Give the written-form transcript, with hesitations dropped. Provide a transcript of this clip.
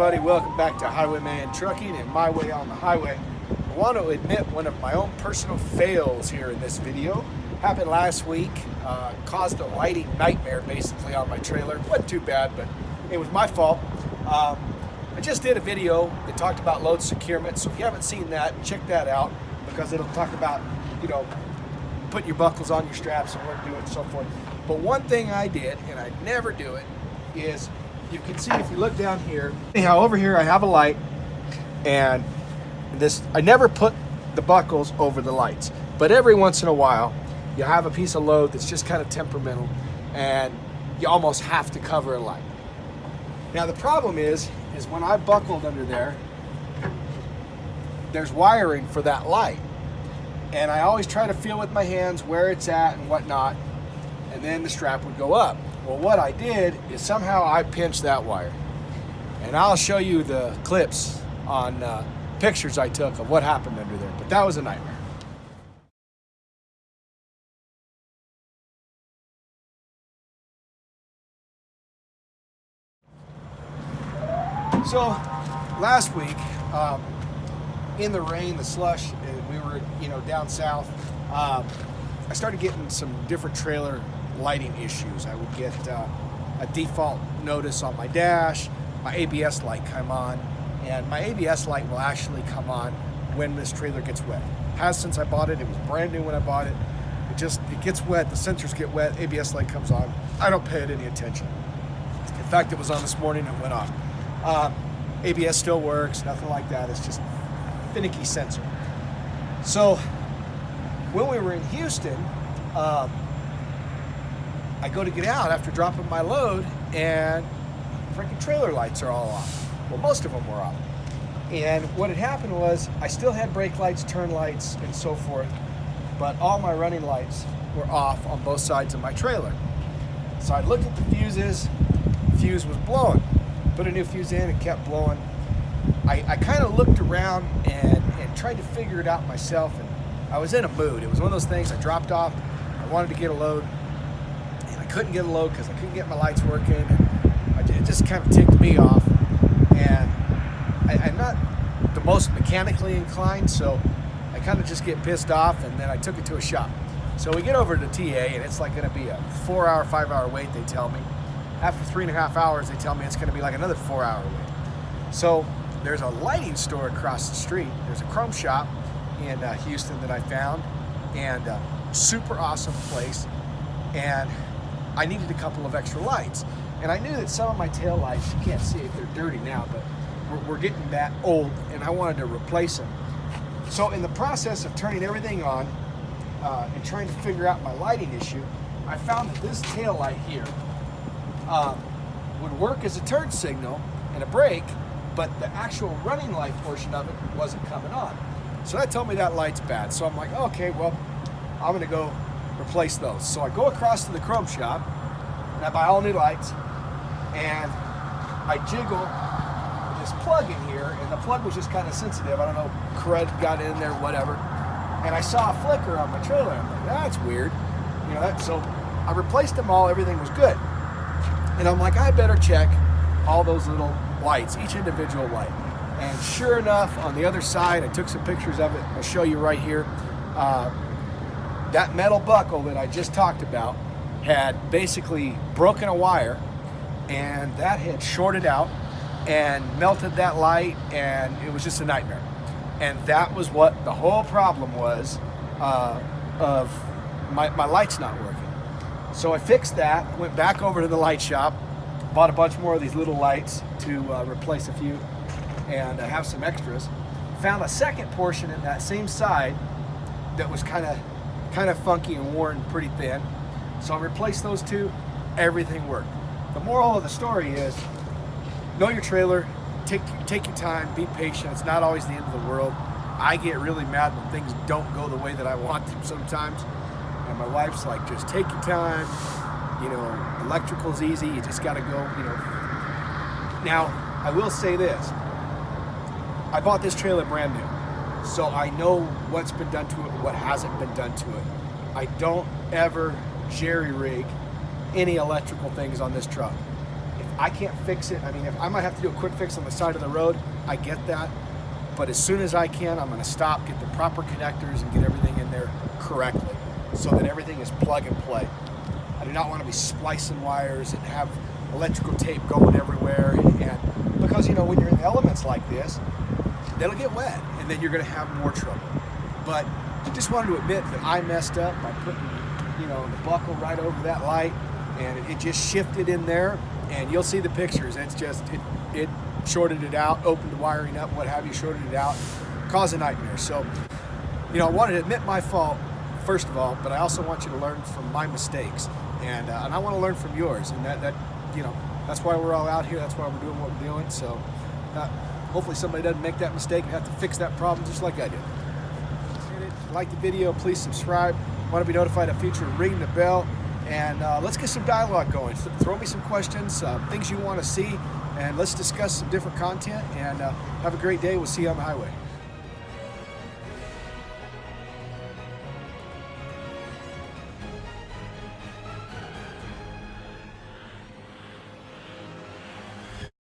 everybody, welcome back to Highwayman Trucking and My Way on the Highway. I want to admit one of my own personal fails here in this video. Happened last week, caused a lighting nightmare basically on my trailer. It wasn't too bad, but it was my fault. I just did a video that talked about load securement, so if you haven't seen that, check that out because it'll talk about, putting your buckles on your straps and where to do it and so forth. But one thing I did, and I never do it, is you can see if you look down here, anyhow, over here I have a light, and I never put the buckles over the lights, but every once in a while you have a piece of load that's just kind of temperamental and you almost have to cover a light. Now the problem is when I buckled under there, there's wiring for that light, and I always try to feel with my hands where it's at and whatnot, and then the strap would go up. Well, what I did is somehow I pinched that wire, and I'll show you the clips on pictures I took of what happened under there, but that was a nightmare. So last week, in the rain, the slush, we were down south, I started getting some different trailer lighting issues. I would get a default notice on my dash, my ABS light come on, and my ABS light will actually come on when this trailer gets wet. It has since I bought it. It was brand new when I bought it. It gets wet, the sensors get wet, ABS light comes on. I don't pay it any attention. In fact, it was on this morning and went off. ABS still works, nothing like that. It's just a finicky sensor. So when we were in Houston, I go to get out after dropping my load, and freaking trailer lights are all off. Well, most of them were off. And what had happened was I still had brake lights, turn lights, and so forth, but all my running lights were off on both sides of my trailer. So I looked at the fuses, the fuse was blowing. Put a new fuse in, it kept blowing. I kind of looked around and tried to figure it out myself, and I was in a mood. It was one of those things, I dropped off, I wanted to get a load, and I couldn't get a load because I couldn't get my lights working, and it just kind of ticked me off. And I'm not the most mechanically inclined, so I kind of just get pissed off, and then I took it to a shop. So we get over to TA, and it's like going to be a 4-hour, 5-hour wait, they tell me. After 3.5 hours, they tell me it's going to be like another 4-hour wait. So there's a lighting store across the street. There's a chrome shop in Houston that I found, and super awesome place. And I needed a couple of extra lights. And I knew that some of my tail lights, you can't see it, they're dirty now, but we're getting that old, and I wanted to replace them. So in the process of turning everything on and trying to figure out my lighting issue, I found that this tail light here would work as a turn signal and a brake, but the actual running light portion of it wasn't coming on. So that told me that light's bad. So I'm like, okay, well, I'm gonna go replace those. So I go across to the chrome shop and I buy all new lights, and I jiggle this plug in here, and the plug was just kind of sensitive. I don't know, crud got in there, whatever. And I saw a flicker on my trailer. I'm like, that's weird. So I replaced them all, everything was good. And I'm like, I better check all those little lights, each individual light. And sure enough, on the other side, I took some pictures of it. I'll show you right here. That metal buckle that I just talked about had basically broken a wire, and that had shorted out and melted that light, and it was just a nightmare. And that was what the whole problem was of my lights not working. So I fixed that, went back over to the light shop, bought a bunch more of these little lights to replace a few and have some extras. Found a second portion in that same side that was kind of funky and worn pretty thin. So I replaced those two, everything worked. The moral of the story is, know your trailer, take your time, be patient. It's not always the end of the world. I get really mad when things don't go the way that I want them sometimes. And my wife's like, just take your time, electrical's easy, you just gotta go, Now, I will say this, I bought this trailer brand new, so I know what's been done to it, what hasn't been done to it. I don't ever jerry rig any electrical things on this truck. If I can't fix it. I mean, if I might have to do a quick fix on the side of the road, I get that. But as soon as I can, I'm going to stop, get the proper connectors, and get everything in there correctly so that everything is plug and play. I do not want to be splicing wires and have electrical tape going everywhere. And because, you know, when you're in elements like this, they'll get wet, and then you're going to have more trouble. But I just wanted to admit that I messed up by putting, you know, the buckle right over that light, and it just shifted in there. And you'll see the pictures. It's just, it shorted it out, opened the wiring up, what have you, shorted it out, caused a nightmare. So, you know, I wanted to admit my fault, first of all, but I also want you to learn from my mistakes. And I want to learn from yours. And that, you know, that's why we're all out here. That's why we're doing what we're doing. So hopefully somebody doesn't make that mistake and have to fix that problem just like I did. If you like the video, please subscribe. Want to be notified of future, ring the bell. And let's get some dialogue going. Throw me some questions, things you want to see, and let's discuss some different content. And have a great day. We'll see you on the highway.